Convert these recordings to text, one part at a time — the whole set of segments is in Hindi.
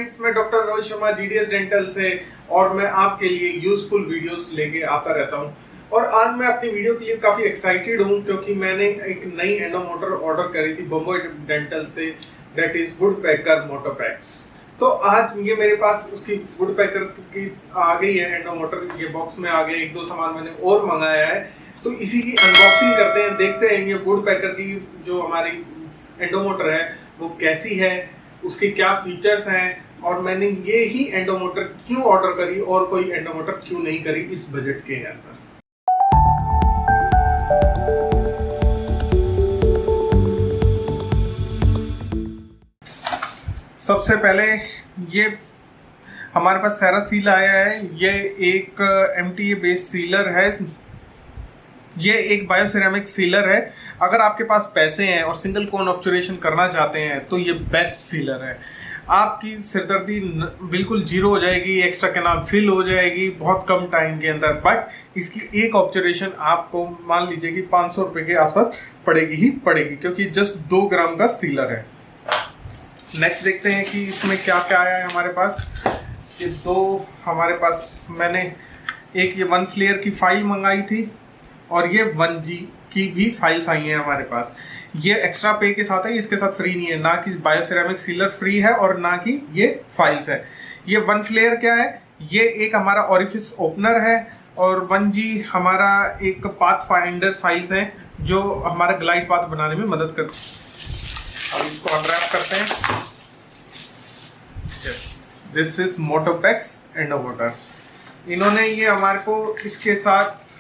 फ्रेंड्स, मैं doctor Rohit Sharma GDS dental से और मैं आपके लिए यूजफुल वीडियोस लेके आता रहता हूं। और आज मैं अपनी वीडियो के लिए काफ़ी एक्साइटेड हूं क्योंकि मैंने एक नई एंडोमोटर ऑर्डर करी थी बम्बई डेंटल से, दैट इज वुडपेकर मोटोपैक्स। तो आज ये मेरे पास उसकी वुडपेकर की आ गई है एंडोमोटर, ये बॉक्स में आ गया। एक दो सामान मैंने और मंगाया है, तो इसी की अनबॉक्सिंग करते हैं, देखते हैं ये वुडपेकर की जो हमारी एंडोमोटर है वो कैसी है, उसके क्या फीचर्स हैं और मैंने ये ही एंडोमोटर क्यों ऑर्डर करी और कोई एंडोमोटर क्यों नहीं करी इस बजट के अंदर। सबसे पहले ये हमारे पास सेरासील आया है। ये एक MTA बेस्ड सीलर है, ये एक बायोसेरामिक सीलर है। अगर आपके पास पैसे हैं और सिंगल कोन ऑब्चुरेशन करना चाहते हैं तो ये बेस्ट सीलर है। आपकी सिरदर्दी बिल्कुल जीरो हो जाएगी, एक्स्ट्रा कैनाल फिल हो जाएगी बहुत कम टाइम के अंदर। बट इसकी एक ऑब्चुरेशन आपको मान लीजिए कि 500 रुपये के आसपास पड़ेगी ही पड़ेगी, क्योंकि जस्ट 2 ग्राम का सीलर है। नेक्स्ट देखते हैं कि इसमें क्या क्या आया है हमारे पास। ये दो हमारे पास, मैंने एक ये 1 फ्लेयर की फाइल मंगाई थी और ये 1G की भी फाइल्स आई हैं हमारे पास। ये एक्स्ट्रा पे के साथ है, इसके साथ फ्री नहीं है। ना कि बायोसेरामिक सीलर फ्री है और ना कि ये फाइल्स है। ये 1 फ्लेयर क्या है, ये एक हमारा ऑरिफिस ओपनर है और 1G हमारा एक पाथ फाइंडर फाइल्स हैं जो हमारा ग्लाइड पाथ बनाने में मदद करती है। अब इसको अनरैप करते हैं। Yes, this is Motopax endomotor. इन्होंने ये हमारे को इसके साथ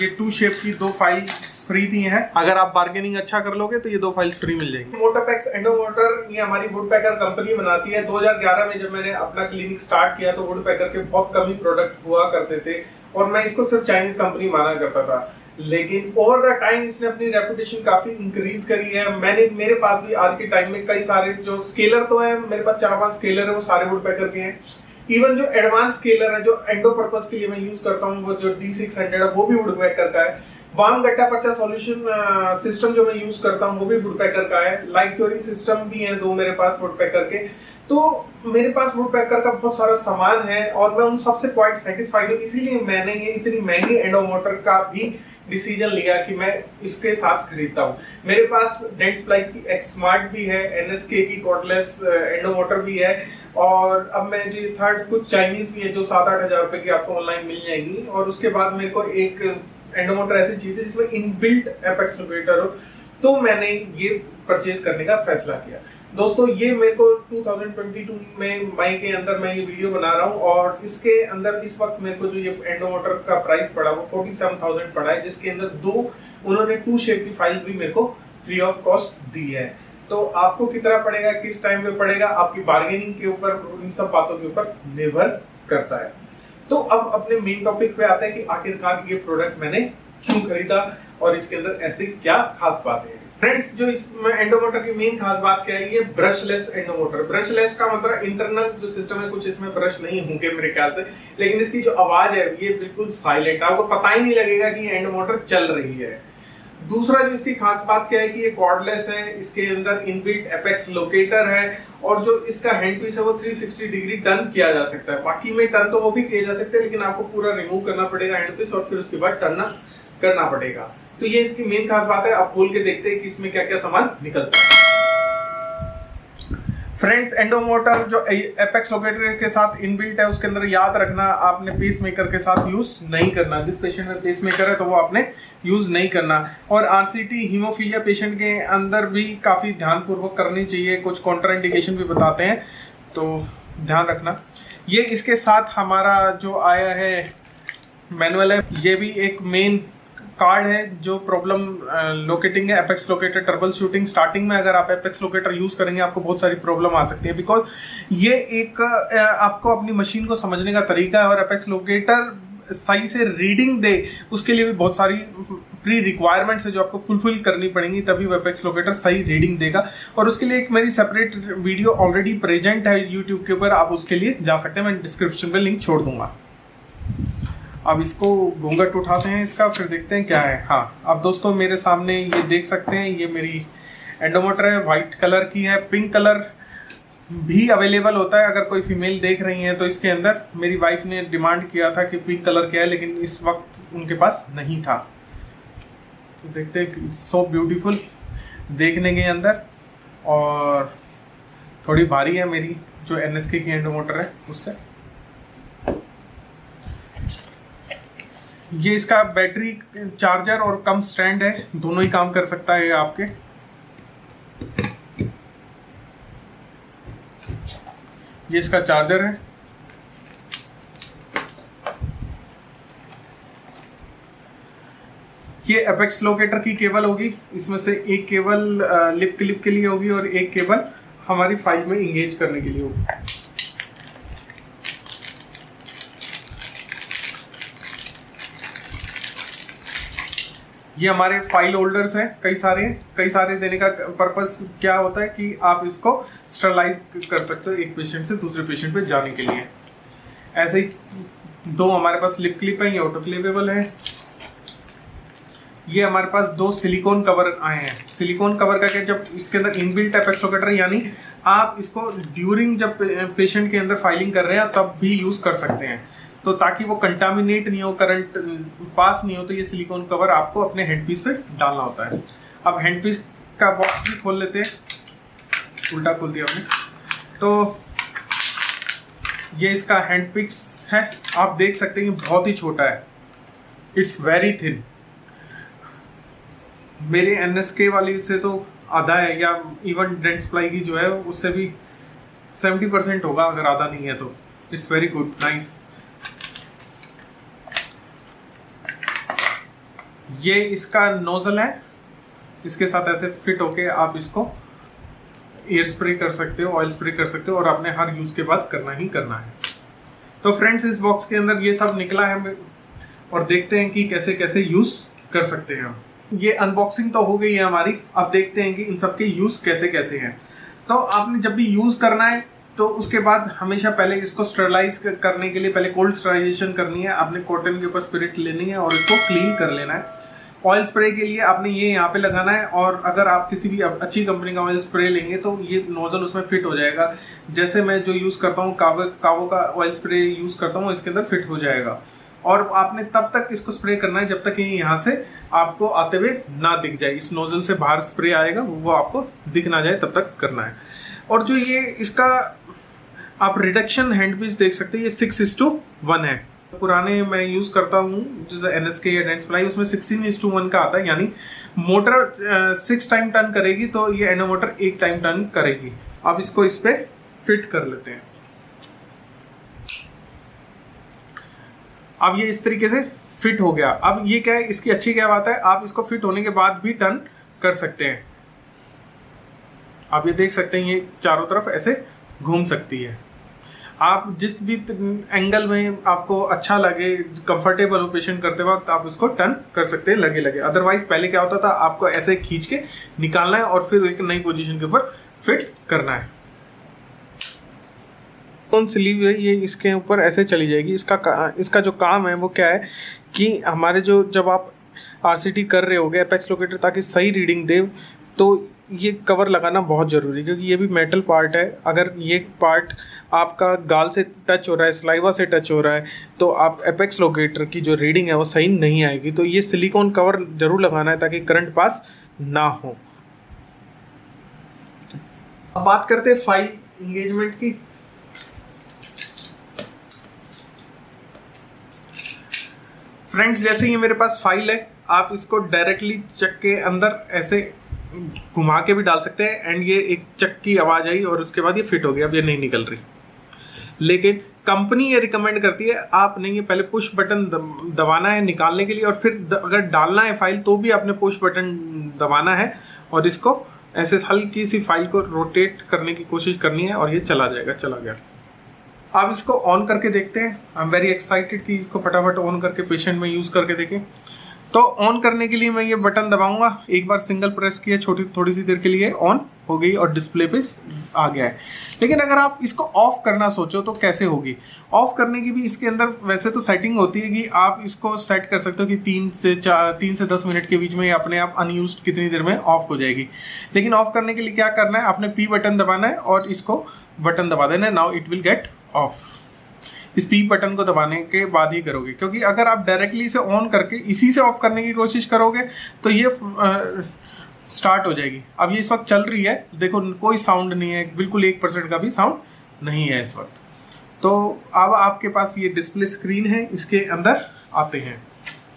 ये 2 शेप की 2 फाइल्स फ्री दी हैं। अगर आप बार्गेनिंग अच्छा कर लोगे तो ये 2 फाइल्स फ्री मिल जाएंगी। मोटोपैक्स एंडोमोटर ये हमारी वुडपेकर कंपनी बनाती है। 2011 में जब मैंने अपना क्लिनिक स्टार्ट किया तो वुडपेकर के बहुत कम ही प्रोडक्ट हुआ करते थे और मैं इसको सिर्फ चाइनीज कंपनी माना करता था। लेकिन ओवर द टाइम इसने अपनी रेपुटेशन काफी इंक्रीज करी है। मेरे पास भी आज के टाइम में कई सारे जो स्केलर तो है, मेरे पास 4-5 स्केलर है, वो सारे वुडपेकर के हैं। इवन जो एडवांस स्केलर है जो एंडो पर्पस के लिए मैं यूज करता हूँ, वो जो D600 है वो भी वुडपेकर का है। वार्म गट्टा पर्चा सॉल्यूशन सिस्टम जो मैं यूज करता हूँ वो भी वुडपेकर का है। लाइट क्योरिंग सिस्टम भी है 2 मेरे पास वुडपेकर के। तो मेरे पास वुडपेकर का बहुत सारा सामान है और मैं उन सबसे क्वाइट सेटिस्फाइड हूँ। इसीलिए मैंने ये इतनी महंगी एंडोमोटर का भी डिसीजन लिया कि मैं इसके साथ खरीदता हूँ। मेरे पास डेंटस्प्लाई की एक्समार्ट भी है, NSK की कॉर्डलेस एंडोमोटर भी है और अब मैं जो थर्ड कुछ चाइनीज भी है जो 7-8 हज़ार रुपए की आपको ऑनलाइन मिल जाएंगी। और उसके बाद मेरे को एक एंडोमोटर ऐसी चीज है जिसमें इनबिल्ट एपेक्स लोकेटर हो, तो मैंने ये परचेज करने का फैसला किया। दोस्तों, ये मेरे को 2022 में मई के अंदर मैं ये वीडियो बना रहा हूँ और इसके अंदर इस वक्त मेरे को जो ये एंडोमोटर का प्राइस पड़ा वो 47,000 पड़ा है, जिसके अंदर उन्होंने 2 शेप की फाइल्स भी मेरे को फ्री ऑफ कॉस्ट दी है। तो आपको कितना पड़ेगा, किस टाइम पे पड़ेगा, आपकी बार्गेनिंग के ऊपर, इन सब बातों के ऊपर निर्भर करता है। तो अब अपने मेन टॉपिक पे आते हैं कि आखिरकार ये प्रोडक्ट मैंने क्यों खरीदा और इसके अंदर ऐसे क्या खास बातें हैं। फ्रेंड्स, जो इस एंडोमोटर की मेन खास बात क्या है, ये ब्रशलेस एंडोमोटर। ब्रशलेस का मतलब इंटरनल जो सिस्टम है, कुछ इसमें ब्रश नहीं होंगे मेरे ख्याल से, लेकिन इसकी जो आवाज है ये बिल्कुल साइलेंट, आपको पता ही नहीं लगेगा कि ये एंडोमोटर चल रही है। दूसरा जो इसकी खास बात क्या है कि ये कॉर्डलेस है, इसके अंदर इनबिल्ट एपेक्स लोकेटर है और जो इसका हैंड पीस है वो 360 डिग्री टर्न किया जा सकता है। बाकी में टर्न तो वो भी किए जा सकते हैं, लेकिन आपको पूरा रिमूव करना पड़ेगा हैंड पीस और फिर उसके बाद टर्न करना पड़ेगा। तो ये इसकी मेन खास बात है। अब खोल के देखते हैं कि इसमें क्या क्या सामान निकलता है। फ्रेंड्स, एंडोमोटर जो एपेक्स लोकेटर के साथ इनबिल्ट है, उसके अंदर याद रखना आपने पेस मेकर के साथ यूज नहीं करना। जिस पेशेंट में पेस मेकर है तो वो आपने यूज नहीं करना। और RCT हीमोफीलिया पेशेंट के अंदर भी काफी ध्यानपूर्वक करनी चाहिए, कुछ कॉन्ट्राइंडिकेशन भी बताते हैं, तो ध्यान रखना। ये इसके साथ हमारा जो आया है मैनुअल है, ये भी एक मेन कार्ड है जो प्रॉब्लम लोकेटिंग है, apex locator trouble shooting. Starting में अगर आप एपेक्स लोकेटर यूज करेंगे आपको बहुत सारी प्रॉब्लम आ सकती है, बिकॉज ये एक आपको अपनी मशीन को समझने का तरीका है और एपेक्स लोकेटर सही से रीडिंग दे उसके लिए भी बहुत सारी प्री रिक्वायरमेंट्स है जो आपको फुलफिल करनी पड़ेंगी, तभी वो एपेक्स लोकेटर सही रीडिंग देगा। और उसके लिए एक मेरी सेपरेट वीडियो ऑलरेडी प्रेजेंट है यूट्यूब के ऊपर, आप उसके लिए जा सकते हैं, मैं डिस्क्रिप्शन में लिंक छोड़ दूंगा। अब इसको घूंघट उठाते हैं इसका, फिर देखते हैं क्या है। हाँ, अब दोस्तों मेरे सामने ये देख सकते हैं, ये मेरी एंडोमोटर है, वाइट कलर की है। पिंक कलर भी अवेलेबल होता है। अगर कोई फीमेल देख रही हैं तो इसके अंदर मेरी वाइफ ने डिमांड किया था कि पिंक कलर क्या है, लेकिन इस वक्त उनके पास नहीं था। तो देखते हैं, सो ब्यूटीफुल देखने के अंदर, और थोड़ी भारी है मेरी जो NSK की एंडो मोटर है उससे। ये इसका बैटरी चार्जर और कम स्टैंड है, दोनों ही काम कर सकता है आपके। ये इसका चार्जर है। ये एपेक्स लोकेटर की केबल होगी, इसमें से एक केबल लिप क्लिप के लिए होगी और एक केबल हमारी फाइल में इंगेज करने के लिए होगी। ये हमारे फाइल होल्डर्स हैं, कई सारे देने का पर्पस क्या होता है कि आप इसको स्टरलाइज कर सकते हो एक पेशेंट से दूसरे पेशेंट पे जाने के लिए। ऐसे ही 2 हमारे पास लिप क्लिप है, ये ऑटोक्लेवेबल है। ये हमारे पास 2 सिलिकॉन कवर आए हैं। सिलिकॉन कवर का क्या, जब इसके अंदर इनबिल्ट एपेक्स लोकेटर, यानी आप इसको ड्यूरिंग जब पेशेंट के अंदर फाइलिंग कर रहे हैं तब भी यूज़ कर सकते हैं, तो ताकि वो कंटामिनेट नहीं हो, करंट पास नहीं हो, तो ये सिलिकॉन कवर आपको अपने हैंडपीस पे डालना होता है। अब हैंडपीस का बॉक्स भी खोल लेते हैं, उल्टा खोल दिया हमने। तो ये इसका हैंडपीस है, आप देख सकते हैं कि बहुत ही छोटा है, इट्स वेरी थिन। मेरे NSK वाली से तो आधा है, या इवन डेंटस्प्लाई की जो है उससे भी 70% होगा, अगर आधा नहीं है तो। It's very good, nice. ये इसका नोजल है, इसके साथ ऐसे फिट होके आप इसको एयर स्प्रे कर सकते हो, ऑयल स्प्रे कर सकते हो, और आपने हर यूज़ के बाद करना ही करना है। तो फ्रेंड्स, इस बॉक्स के अंदर ये सब निकला है, और देखते हैं कि कैसे कैसे यूज़ कर सकते हैं हम। ये अनबॉक्सिंग तो हो गई है हमारी, अब देखते हैं कि इन सब के यूज़ कैसे कैसे हैं। तो आपने जब भी यूज़ करना है तो उसके बाद हमेशा पहले इसको स्टरलाइज करने के लिए पहले कोल्ड स्टरलाइजेशन करनी है। आपने कॉटन के ऊपर स्पिरिट लेनी है और इसको क्लीन कर लेना है। ऑयल स्प्रे के लिए आपने ये यहाँ पे लगाना है, और अगर आप किसी भी अच्छी कंपनी का ऑयल स्प्रे लेंगे तो ये नोजल उसमें फिट हो जाएगा। जैसे मैं जो यूज़ करता हूँ, कावो का ऑयल स्प्रे यूज़ करता हूँ, इसके अंदर फिट हो जाएगा। और आपने तब तक इसको स्प्रे करना है जब तक ये यहाँ से आपको आते हुए ना दिख जाए, इस नोजल से बाहर स्प्रे आएगा वो आपको दिख ना जाए, तब तक करना है। और जो ये इसका आप रिडक्शन हैंडपीस देख सकते हैं, ये 6:1 है। पुराने मैं यूज़ करता हूँ जैसे NSK या डेंटस्प्लाई, उसमें 16:1 का आता है, यानी मोटर 6 टाइम टर्न करेगी तो ये एंडो मोटर 1 टाइम टर्न करेगी। अब इसको इस पे फिट कर लेते हैं। अब ये इस तरीके से फिट हो गया। अब ये क्या है, इसकी अच्छी क्या बात है, आप इसको फिट होने के बाद भी टर्न कर सकते हैं। आप ये देख सकते हैं, ये चारों तरफ ऐसे घूम सकती है। आप जिस भी एंगल में आपको अच्छा लगे, कंफर्टेबल हो पेशेंट करते वक्त, आप उसको टर्न कर सकते हैं लगे लगे। अदरवाइज पहले क्या होता था, आपको ऐसे खींच के निकालना है और फिर एक नई पोजीशन के ऊपर फिट करना है। कौन स्लीव है, ये इसके ऊपर ऐसे चली जाएगी। इसका जो काम है वो क्या है कि हमारे जब आप RCT कर रहे होगे एपेक्स लोकेटर, ताकि सही रीडिंग दे, तो ये कवर लगाना बहुत ज़रूरी है, क्योंकि ये भी मेटल पार्ट है। अगर ये पार्ट आपका गाल से टच हो रहा है, सलाइवा से टच हो रहा है, तो आप एपेक्स लोकेटर की जो रीडिंग है वो सही नहीं आएगी। तो ये सिलिकॉन कवर जरूर लगाना है ताकि करंट पास ना हो। अब बात करते हैं फाइल इंगेजमेंट की। फ्रेंड्स, जैसे ये मेरे पास फाइल है, आप इसको डायरेक्टली चक के अंदर ऐसे घुमा के भी डाल सकते हैं, एंड ये एक चक की आवाज़ आई और उसके बाद ये फिट हो गया। अब ये नहीं निकल रही, लेकिन कंपनी ये रिकमेंड करती है आपने ये पहले पुश बटन दबाना है निकालने के लिए, और फिर अगर डालना है फाइल तो भी आपने पुश बटन दबाना है और इसको ऐसे हल्की सी फाइल को रोटेट करने की कोशिश करनी है और ये चला जाएगा। चला गया। आप इसको ऑन करके देखते हैं। आई एम वेरी एक्साइटेड कि इसको फटाफट ऑन करके पेशेंट में यूज़ करके देखें। तो ऑन करने के लिए मैं ये बटन दबाऊंगा, एक बार सिंगल प्रेस किया, थोड़ी सी देर के लिए ऑन हो गई और डिस्प्ले पे आ गया है। लेकिन अगर आप इसको ऑफ करना सोचो तो कैसे होगी? ऑफ करने की भी इसके अंदर वैसे तो सेटिंग होती है कि आप इसको सेट कर सकते हो कि 3 से 10 मिनट के बीच में ये अपने आप अनयूज्ड कितनी देर में ऑफ हो जाएगी। लेकिन ऑफ करने के लिए क्या करना है, आपने P बटन दबाना है और इसको बटन दबा देना है। Now it will get of. इस P बटन को दबाने के बाद ही करोगे, क्योंकि अगर आप डायरेक्टली इसे ऑन करके इसी से ऑफ करने की कोशिश करोगे तो ये स्टार्ट हो जाएगी। अब ये इस वक्त चल रही है, देखो कोई साउंड नहीं है, बिल्कुल 1% का भी साउंड नहीं है इस वक्त। तो अब आपके पास ये डिस्प्ले स्क्रीन है, इसके अंदर आते हैं।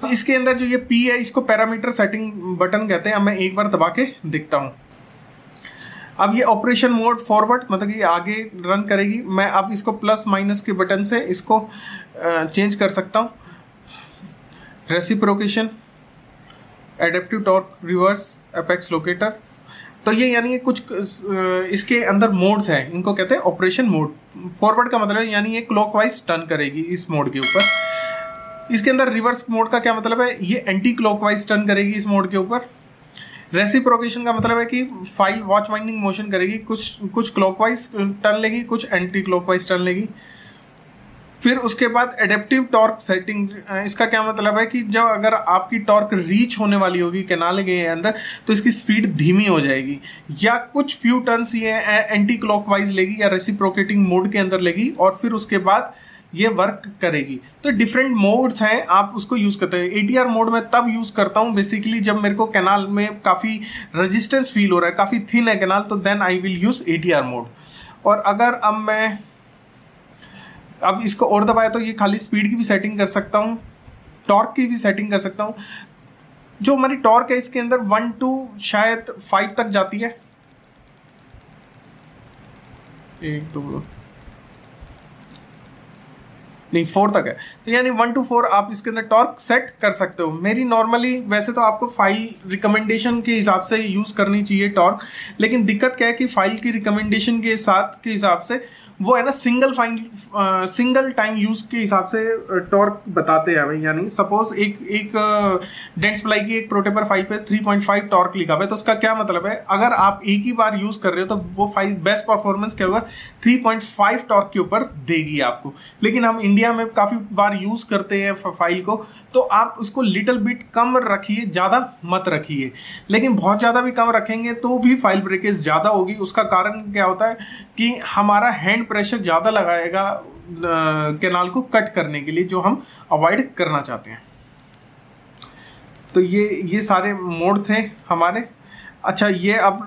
तो इसके अंदर जो ये P है इसको पैरामीटर सेटिंग बटन कहते हैं। अब मैं एक बार दबा के दिखता हूँ। अब ये ऑपरेशन मोड फॉरवर्ड मतलब ये आगे रन करेगी। मैं अब इसको प्लस माइनस के बटन से इसको चेंज कर सकता हूँ। Reciprocation, adaptive torque reverse, apex locator. तो ये यानी ये कुछ इसके अंदर मोड्स हैं, इनको कहते हैं ऑपरेशन मोड। फॉरवर्ड का मतलब है यानी ये क्लॉकवाइज टर्न करेगी इस मोड के ऊपर। इसके अंदर रिवर्स मोड का क्या मतलब है, ये एंटी क्लॉकवाइज टर्न करेगी इस मोड के ऊपर। रेसिप्रोकेशन का मतलब है कि फाइल वॉच वाइंडिंग मोशन करेगी, कुछ क्लॉकवाइज टर्न लेगी, कुछ एंटी क्लॉकवाइज टर्न लेगी। फिर उसके बाद एडेप्टिव टॉर्क सेटिंग, इसका क्या मतलब है कि जब अगर आपकी टॉर्क रीच होने वाली होगी कैनाल के अंदर तो इसकी स्पीड धीमी हो जाएगी, या कुछ फ्यू टर्न्स ये एंटी क्लॉकवाइज लेगी या रेसिप्रोकेटिंग मोड के अंदर लेगी और फिर उसके बाद ये वर्क करेगी। तो डिफरेंट मोड्स हैं, आप उसको यूज करते हैं। ATR मोड में तब यूज करता हूँ बेसिकली जब मेरे को कैनाल में काफी रेजिस्टेंस फील हो रहा है, काफी थिन है कैनाल, तो then I will use ATR mode. और अगर अब मैं इसको और दबाया तो ये खाली स्पीड की भी सेटिंग कर सकता हूँ, टॉर्क की भी सेटिंग कर सकता हूँ। जो हमारी टॉर्क है इसके अंदर 1 to शायद 5 तक जाती है, 1 2 नहीं 4 तक है। तो यानी 1 to 4 आप इसके अंदर टॉर्क सेट कर सकते हो। मेरी नॉर्मली वैसे तो आपको फाइल रिकमेंडेशन के हिसाब से यूज करनी चाहिए टॉर्क, लेकिन दिक्कत क्या है कि फाइल की रिकमेंडेशन के साथ के हिसाब से वो है ना सिंगल टाइम यूज के हिसाब से टॉर्क बताते हैं भाई। यानी सपोज एक डेंस प्लाई की एक प्रोटेपर फाइल पे 3.5 टॉर्क लिखा हुआ है, तो उसका क्या मतलब है, अगर आप एक ही बार यूज कर रहे हो तो वो फाइल बेस्ट परफॉर्मेंस क्या होगा 3.5 टॉर्क के ऊपर देगी आपको। लेकिन हम इंडिया में काफी बार यूज करते हैं फाइल को, तो आप उसको लिटिल बिट कम रखिए, ज्यादा मत रखिए। लेकिन बहुत ज्यादा भी कम रखेंगे तो भी फाइल ब्रेकेज ज्यादा होगी। उसका कारण क्या होता है कि हमारा हैंड प्रेशर ज्यादा लगाएगा कैनाल को कट करने के लिए, जो हम अवॉइड करना चाहते हैं। तो ये सारे मोड थे हमारे। अच्छा, ये अब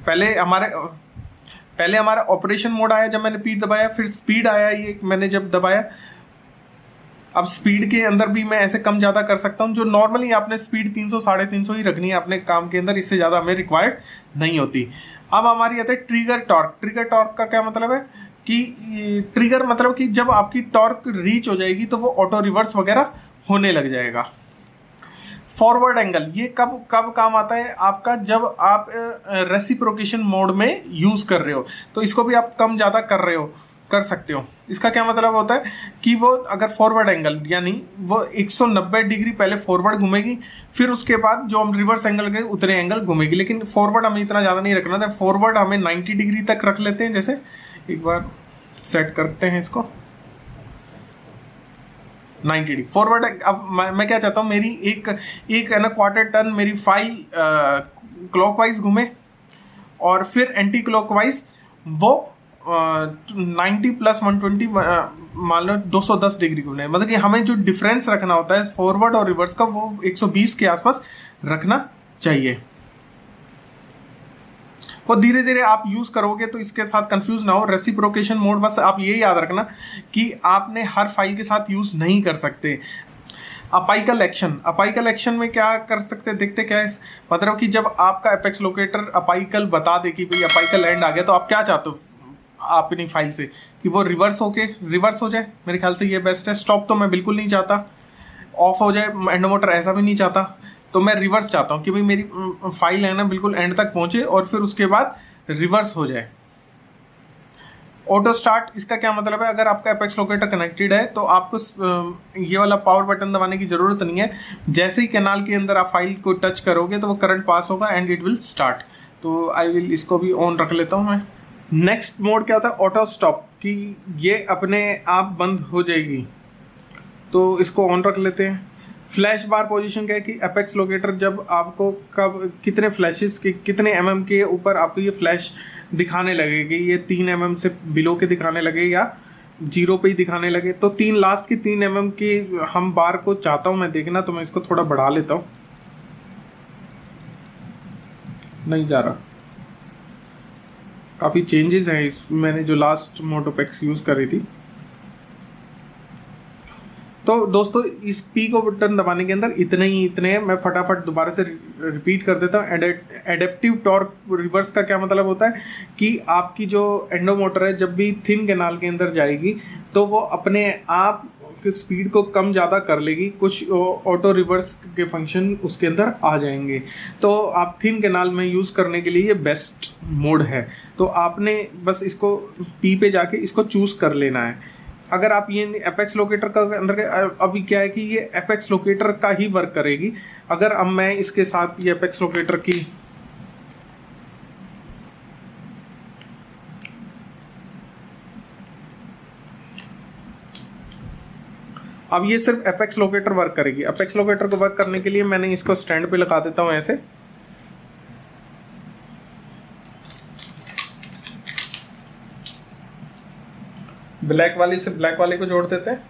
पहले हमारा ऑपरेशन मोड आया जब मैंने P दबाया, फिर स्पीड आया ये मैंने जब दबाया। अब स्पीड के अंदर भी मैं ऐसे कम ज़्यादा कर सकता हूँ। जो नॉर्मली आपने स्पीड 300 350 ही रखनी है अपने काम के अंदर, इससे ज़्यादा हमें रिक्वायर्ड नहीं होती। अब हमारी आती है ट्रिगर टॉर्क। ट्रिगर टॉर्क का क्या मतलब है कि ट्रिगर मतलब कि जब आपकी टॉर्क रीच हो जाएगी तो वो ऑटो रिवर्स वगैरह होने लग जाएगा। फॉरवर्ड एंगल ये कब काम आता है आपका, जब आप रेसिप्रोकेशन मोड में यूज़ कर रहे हो, तो इसको भी आप कम ज़्यादा कर सकते हो। इसका क्या मतलब होता है कि वो अगर फॉरवर्ड एंगल यानी वो 190 डिग्री पहले फॉरवर्ड घूमेगी, फिर उसके बाद जो हम रिवर्स एंगल के उतने एंगल घूमेगी। लेकिन फॉरवर्ड हमें इतना ज़्यादा नहीं रखना था, फॉरवर्ड हमें 90 डिग्री तक रख लेते हैं। जैसे एक बार सेट करते हैं इसको 90 डिग्री फॉरवर्ड। अब मैं क्या चाहता हूँ, मेरी एक है ना क्वार्टर टर्न मेरी फाइल क्लॉकवाइज घूमे और फिर एंटी क्लॉकवाइज वो 90 प्लस 120 मान लो 210 डिग्री घूमने। मतलब कि हमें जो डिफरेंस रखना होता है फॉरवर्ड और रिवर्स का वो 120 के आसपास रखना चाहिए। वो धीरे धीरे आप यूज करोगे तो इसके साथ कंफ्यूज ना हो। रेसिप्रोकेशन मोड बस आप ये याद रखना कि आपने हर फाइल के साथ यूज नहीं कर सकते। अपाइकल एक्शन में क्या कर सकते हैं, देखते क्या है। मतलब कि जब आपका एपेक्स लोकेटर अपाइकल बता दे कि भाई अपाइकल एंड आ गया, तो आप क्या चाहते हो अपनी फाइल से कि वो रिवर्स हो जाए। मेरे ख्याल से ये बेस्ट है। स्टॉप तो मैं बिल्कुल नहीं चाहता, ऑफ हो जाए एंड मोटर ऐसा भी नहीं चाहता, तो मैं रिवर्स चाहता हूँ कि भाई मेरी फाइल है ना बिल्कुल एंड तक पहुँचे और फिर उसके बाद रिवर्स हो जाए। ऑटो स्टार्ट, इसका क्या मतलब है, अगर आपका एपेक्स लोकेटर कनेक्टेड है तो आपको ये वाला पावर बटन दबाने की जरूरत नहीं है। जैसे ही कैनाल के अंदर आप फाइल को टच करोगे तो वो करंट पास होगा एंड इट विल स्टार्ट। तो आई विल इसको भी ऑन रख लेता हूँ मैं। नेक्स्ट मोड क्या होता है, ऑटो स्टॉप, कि ये अपने आप बंद हो जाएगी, तो इसको ऑन रख लेते हैं। फ्लैश बार पोजीशन क्या है कि एपेक्स लोकेटर जब आपको कब कितने फ्लैशेस के कितने mm के ऊपर आपको ये फ्लैश दिखाने लगेगी, ये 3 mm से बिलो के दिखाने लगे या 0 पे ही दिखाने लगे, तो लास्ट की 3 mm की हम बार को चाहता हूँ मैं देखना, तो मैं इसको थोड़ा बढ़ा लेता हूँ। नहीं जा रहा, काफ़ी चेंजेस हैं इस, मैंने जो लास्ट मोटोपेक्स यूज़ करी थी। तो दोस्तों इस पी को बटन दबाने के अंदर इतने हैं। मैं फटाफट दोबारा से रिपीट कर देता हूँ। एडेप्टिव टॉर्क रिवर्स का क्या मतलब होता है कि आपकी जो एंडो मोटर है जब भी थिन कैनाल के अंदर जाएगी तो वो अपने आप स्पीड को कम ज़्यादा कर लेगी, कुछ ऑटो रिवर्स के फंक्शन उसके अंदर आ जाएंगे। तो आप थिन कैनाल में यूज़ करने के लिए ये बेस्ट मोड है। तो आपने बस इसको पी पे जाके इसको चूज़ कर लेना है। अगर आप ये एपेक्स लोकेटर का अंदर अभी क्या है कि ये एपेक्स लोकेटर का ही वर्क करेगी। अगर अब मैं इसके साथ ये एपेक्स लोकेटर की अब ये सिर्फ एपेक्स लोकेटर वर्क करेगी। एपेक्स लोकेटर को वर्क करने के लिए मैंने इसको स्टैंड पे लगा देता हूं ऐसे। ब्लैक वाली से ब्लैक वाले को जोड़ देते हैं।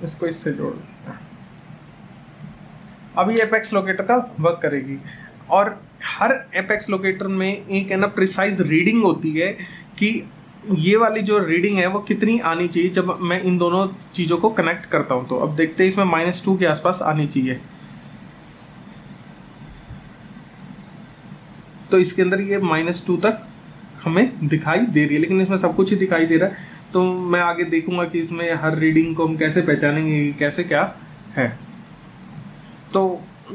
इसको इससे जोड़ देते हैं। अब ये एपेक्स लोकेटर का वर्क करेगी। और हर एपेक्स लोकेटर में एक है ना प्रिसाइज रीडिंग होती है कि ये वाली जो रीडिंग है वो कितनी आनी चाहिए जब मैं इन दोनों चीज़ों को कनेक्ट करता हूं। तो अब देखते हैं, इसमें -2 के आसपास आनी चाहिए। तो इसके अंदर ये -2 तक हमें दिखाई दे रही है, लेकिन इसमें सब कुछ ही दिखाई दे रहा है। तो मैं आगे देखूंगा कि इसमें हर रीडिंग को हम कैसे पहचानेंगे, कैसे क्या है। तो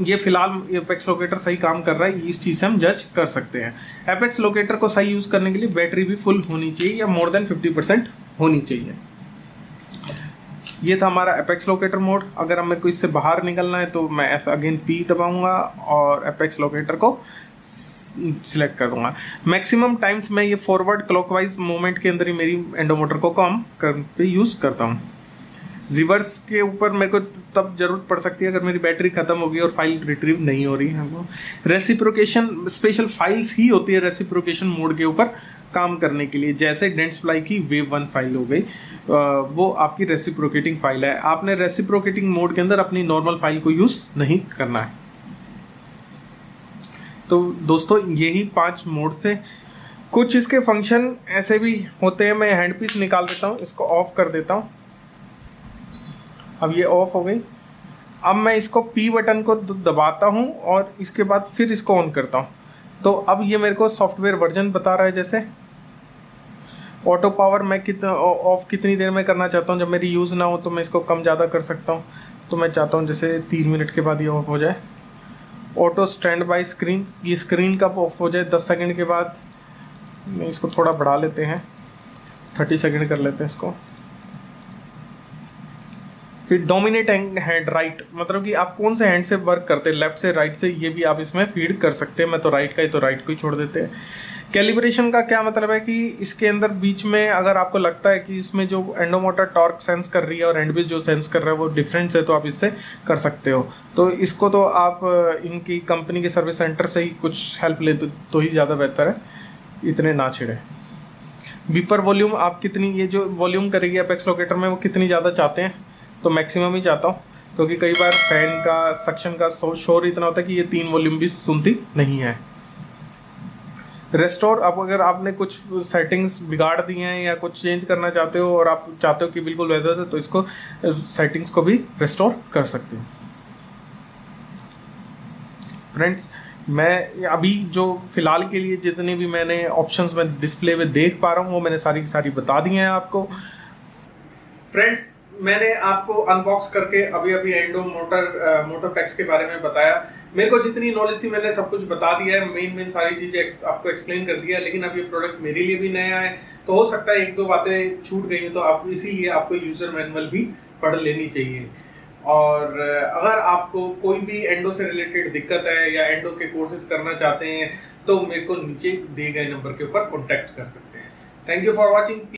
ये फिलहाल एपेक्स लोकेटर सही काम कर रहा है, इस चीज़ से हम जज कर सकते हैं। एपेक्स लोकेटर को सही यूज़ करने के लिए बैटरी भी फुल होनी चाहिए या मोर देन 50% होनी चाहिए। ये था हमारा एपेक्स लोकेटर मोड। अगर हमें को इससे बाहर निकलना है तो मैं ऐसा अगेन पी दबाऊंगा और एपेक्स लोकेटर को सिलेक्ट कर दूंगा। मैक्सिमम टाइम्स मैं ये फॉरवर्ड क्लॉकवाइज मूवमेंट के अंदर ही मेरी एंडो मोटर को काम पे यूज़ करता हूँ। रिवर्स के ऊपर मेरे को तब जरूरत पड़ सकती है अगर मेरी बैटरी खत्म होगी और फाइल रिट्रीव नहीं हो रही है। हमको रेसिप्रोकेशन स्पेशल फाइल्स ही होती है रेसिप्रोकेशन मोड के ऊपर काम करने के लिए। जैसे डेंट्सफ्लाई की वेव 1 फाइल हो गई, वो आपकी रेसिप्रोकेटिंग फाइल है। आपने रेसिप्रोकेटिंग मोड के अंदर अपनी नॉर्मल फाइल को यूज नहीं करना है। तो दोस्तों यही 5 मोड थे। कुछ इसके फंक्शन ऐसे भी होते हैं। मैं हैंड पीस निकाल देता हूँ, इसको ऑफ कर देता हूँ। अब ये ऑफ हो गई। अब मैं इसको पी बटन को दबाता हूँ और इसके बाद फिर इसको ऑन करता हूँ। तो अब ये मेरे को सॉफ्टवेयर वर्जन बता रहा है। जैसे ऑटो पावर मैं ऑफ कितनी देर में करना चाहता हूँ, जब मेरी यूज़ ना हो तो मैं इसको कम ज़्यादा कर सकता हूँ। तो मैं चाहता हूँ जैसे 3 मिनट के बाद ये ऑफ हो जाए। ऑटो स्टैंड बाई स्क्रीन, ये स्क्रीन कब ऑफ हो जाए 10 सेकंड के बाद। मैं इसको थोड़ा बढ़ा लेते हैं, 30 सेकंड कर लेते हैं इसको। फिर डोमिनेट हैंड राइट, मतलब कि आप कौन से हैंड से वर्क करते हैं, लेफ्ट से राइट से, ये भी आप इसमें फीड कर सकते हैं। मैं तो राइट का ही, तो राइट को ही छोड़ देते हैं। कैलिब्रेशन का क्या मतलब है कि इसके अंदर बीच में अगर आपको लगता है कि इसमें जो एंडो मोटर टॉर्क सेंस कर रही है और हैंड पीस जो सेंस कर रहा है वो डिफरेंस है, तो आप इससे कर सकते हो। तो इसको तो आप इनकी कंपनी के सर्विस सेंटर से ही कुछ हेल्प ले तो ही ज़्यादा बेहतर है, इतने ना छिड़े। बीपर वॉल्यूम आप कितनी, ये जो वॉल्यूम करेगी एपेक्स लोकेटर में, वो कितनी ज़्यादा चाहते हैं, तो मैक्सिमम ही चाहता हूँ, क्योंकि कई बार फैन का सक्शन का शोर इतना होता है कि ये 3 वॉल्यूम भी सुनती नहीं है। रेस्टोर, अब अगर आपने कुछ सेटिंग्स बिगाड़ दी हैं या कुछ चेंज करना चाहते हो और आप चाहते हो कि बिल्कुल वैसा है, तो इसको सेटिंग्स को भी रेस्टोर कर सकते हो। फ्रेंड्स, मैं अभी जो फिलहाल के लिए जितने भी मैंने ऑप्शंस में डिस्प्ले में देख पा रहा हूँ वो मैंने सारी बता दी हैं आपको। फ्रेंड्स, मैंने आपको अनबॉक्स करके अभी अभी एंडो मोटोपैक्स के बारे में बताया। मेरे को जितनी नॉलेज थी मैंने सब कुछ बता दिया है, मेन सारी चीज़ें आपको एक्सप्लेन कर दिया है। लेकिन अब ये प्रोडक्ट मेरे लिए भी नया है, तो हो सकता है एक दो बातें छूट गई हैं, तो आप इसीलिए आपको यूज़र मैनुअल भी पढ़ लेनी चाहिए। और अगर आपको कोई भी एंडो से रिलेटेड दिक्कत है या एंडो के कोर्सेज करना चाहते हैं तो मेरे को नीचे दिए गए नंबर के ऊपर कॉन्टैक्ट कर सकते हैं। Thank you for watching.